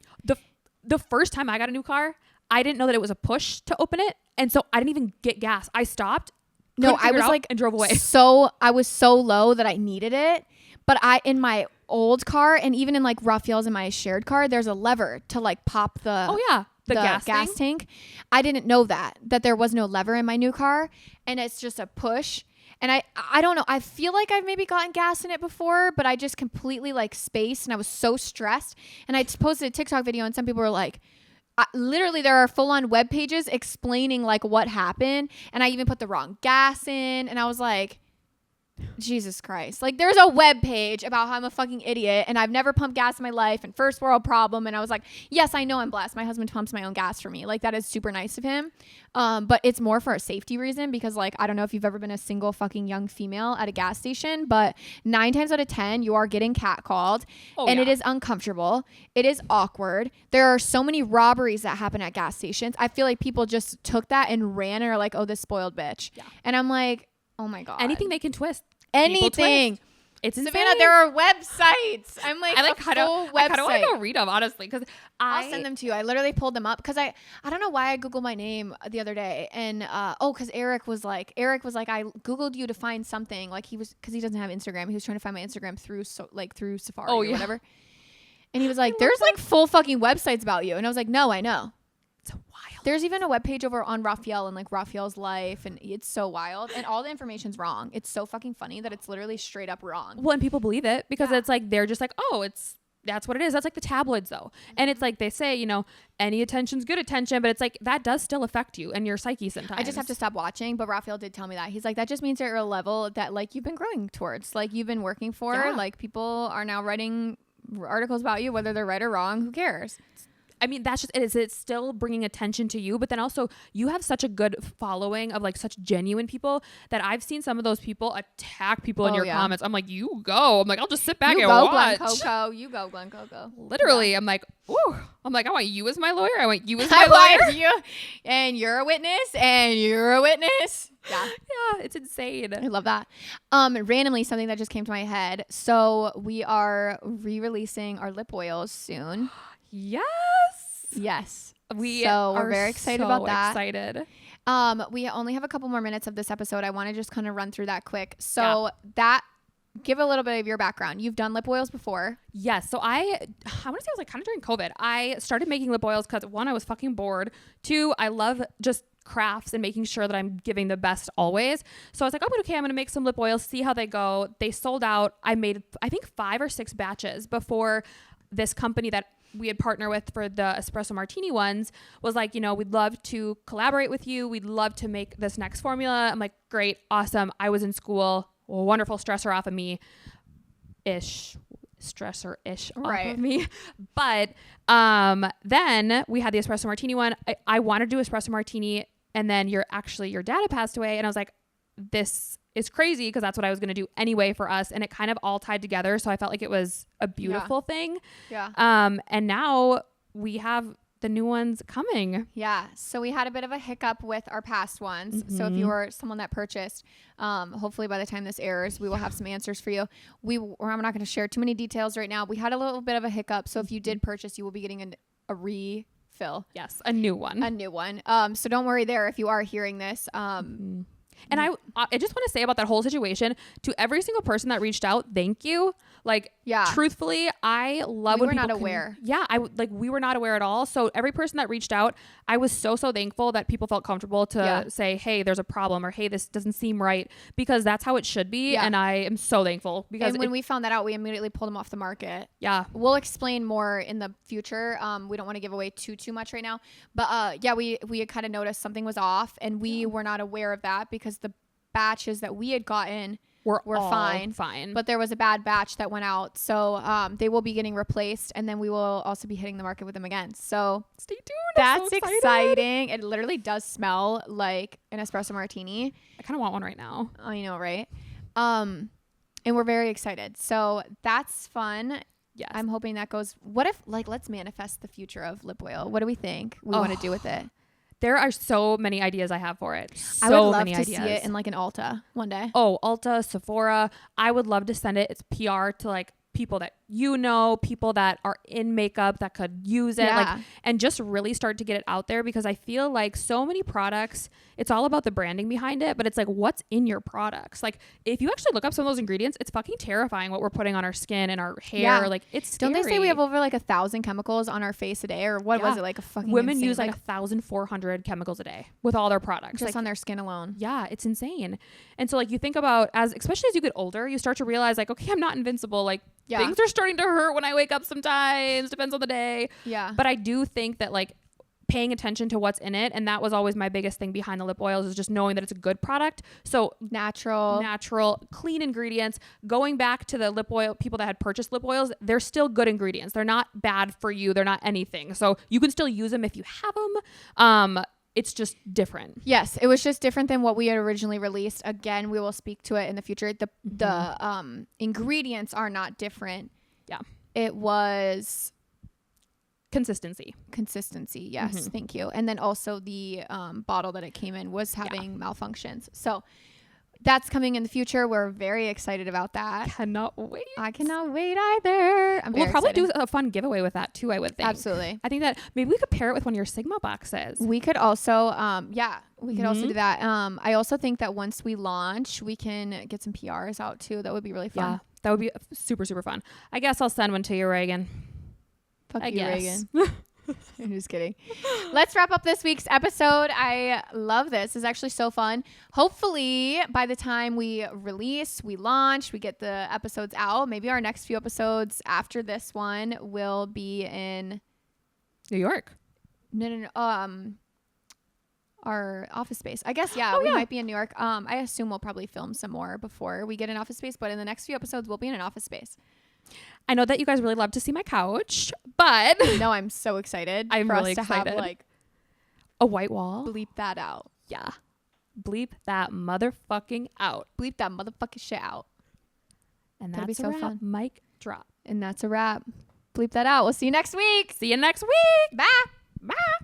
The first time I got a new car, I didn't know that it was a push to open it. And so I didn't even get gas. I stopped. No, I was like, and drove away. So I was so low that I needed it. But in my old car and even in like Raphael's in my shared car, there's a lever to like pop the gas tank. I didn't know that there was no lever in my new car and it's just a push. And I don't know. I feel like I've maybe gotten gas in it before, but I just completely like spaced and I was so stressed. And I posted a TikTok video and some people were like, literally there are full on web pages explaining like what happened. And I even put the wrong gas in. And I was like, Jesus Christ. Like there's a web page about how I'm a fucking idiot and I've never pumped gas in my life and first world problem. And I was like, yes, I know I'm blessed. My husband pumps my own gas for me. Like that is super nice of him. But it's more for a safety reason because like, I don't know if you've ever been a single fucking young female at a gas station, but 9 times out of 10, you are getting catcalled and it is uncomfortable. It is awkward. There are so many robberies that happen at gas stations. I feel like people just took that and ran and are like, oh, this spoiled bitch. Yeah. And I'm like, oh my God. Anything they can twist. Anything. Twist. It's insane. Savannah, there are websites. I'm like, I kind of want to go read them, honestly, because I'll send them to you. I literally pulled them up because I don't know why I Googled my name the other day. And, because Eric was like, I Googled you to find something like because he doesn't have Instagram. He was trying to find my Instagram through Safari or whatever. And he was like, there's like full fucking websites about you. And I was like, no, I know. It's wild. There's even a webpage over on Raphael and like Raphael's life. And it's so wild. And all the information's wrong. It's so fucking funny that it's literally straight up wrong. Well, and people believe it because it's like, they're just like, oh, that's what it is. That's like the tabloids though. And it's like they say, you know, any attention's good attention, but it's like that does still affect you and your psyche sometimes. I just have to stop watching. But Raphael did tell me that. He's like, that just means you're at a level that like you've been growing towards, like you've been working for. Yeah. Like people are now writing articles about you, whether they're right or wrong. Who cares? I mean, that's just it. It's still bringing attention to you, but then also you have such a good following of like such genuine people that I've seen some of those people attack people in your comments. I'm like, you go. I'm like, I'll just sit back and watch. Glenn Coco. You go, Glenn Coco. Literally, I'm like, ooh. I'm like, I want you as my lawyer. I want you as my lawyer. You, and you're a witness. And you're a witness. Yeah. Yeah, it's insane. I love that. Randomly, something that just came to my head. So we are re-releasing our lip oils soon. Yes. We're very excited about that. Excited. We only have a couple more minutes of this episode. I want to just kind of run through that quick. So give a little bit of your background. You've done lip oils before. Yes. So I want to say it was like kind of during COVID. I started making lip oils because 1, I was fucking bored. 2, I love just crafts and making sure that I'm giving the best always. So I was like, oh, okay, I'm going to make some lip oils, see how they go. They sold out. I made, I think 5 or 6 batches before this company that we had partnered with for the espresso martini ones was like, you know, we'd love to collaborate with you. We'd love to make this next formula. I'm like, great, awesome. I was in school, wonderful stressor off of me off of me. But then we had the espresso martini one. I wanted to do espresso martini, and then your dad had passed away, and I was like, this is crazy because that's what I was going to do anyway for us. And it kind of all tied together. So I felt like it was a beautiful thing. Yeah. And now we have the new ones coming. Yeah. So we had a bit of a hiccup with our past ones. Mm-hmm. So if you were someone that purchased, hopefully by the time this airs, we will have some answers for you. I'm not going to share too many details right now. We had a little bit of a hiccup. So if you did purchase, you will be getting a refill. Yes. A new one. So don't worry there if you are hearing this. And I just want to say about that whole situation, to every single person that reached out, thank you. Like, truthfully, I love when people not aware. We were not aware at all. So every person that reached out, I was so thankful that people felt comfortable to say, hey, there's a problem, or hey, this doesn't seem right, because that's how it should be. And I am so thankful, because when we found that out, we immediately pulled them off the market. Yeah. We'll explain more in the future. We don't want to give away too much right now, but we had kind of noticed something was off, and we were not aware of that because the batches that we had gotten were fine, but there was a bad batch that went out, so they will be getting replaced, and then we will also be hitting the market with them again. So stay tuned. That's so exciting. It literally does smell like an espresso martini. I kind of want one right now. I know, right? And we're very excited. So that's fun. Yes. I'm hoping that goes. What if, let's manifest the future of lip oil? What do we think we want to do with it? There are so many ideas I have for it. I would love to see it in an Ulta one day. Oh, Ulta, Sephora. I would love to send it. It's PR to people that people that are in makeup that could use it, and just really start to get it out there, because I feel like so many products, it's all about the branding behind it, but it's what's in your products. If you actually look up some of those ingredients, it's fucking terrifying what we're putting on our skin and our hair. It's scary. Don't they say we have over 1,000 chemicals on our face a day, or what was it, a fucking women insane, use 1,400 chemicals a day with all their products, just on their skin alone. Yeah, it's insane. And so you think about, especially as you get older, you start to realize okay, I'm not invincible. Things are starting to hurt when I wake up sometimes, depends on the day. Yeah. But I do think that paying attention to what's in it, and that was always my biggest thing behind the lip oils, is just knowing that it's a good product. So natural, clean ingredients. Going back to the lip oil, people that had purchased lip oils, they're still good ingredients. They're not bad for you. They're not anything. So you can still use them if you have them. It's just different. Yes, it was just different than what we had originally released. Again, we will speak to it in the future. The ingredients are not different. Yeah. It was consistency. Yes. Thank you. And then also the bottle that it came in was having malfunctions. So that's coming in the future. We're very excited about that. Cannot wait. I cannot wait either. We'll probably do a fun giveaway with that too, I would think. Absolutely. I think that maybe we could pair it with one of your Sigma boxes. We could also, also do that. I also think that once we launch, we can get some PRs out too. That would be really fun. Yeah, that would be super, super fun. I guess I'll send one to you, Reagan. Fuck you, Reagan. I'm just kidding. Let's wrap up this week's episode. I love this. It's actually so fun. Hopefully, by the time we release, we launch, we get the episodes out, maybe our next few episodes after this one will be in New York. No. Our office space. I guess, we might be in New York. I assume we'll probably film some more before we get an office space, but in the next few episodes, we'll be in an office space. I know that you guys really love to see my couch, but no, I'm so excited. I'm really excited. Have a white wall. Bleep that out. Yeah. Bleep that motherfucking out. Bleep that motherfucking shit out. And that's so fun. Mic drop. And that's a wrap. Bleep that out. We'll see you next week. See you next week. Bye. Bye.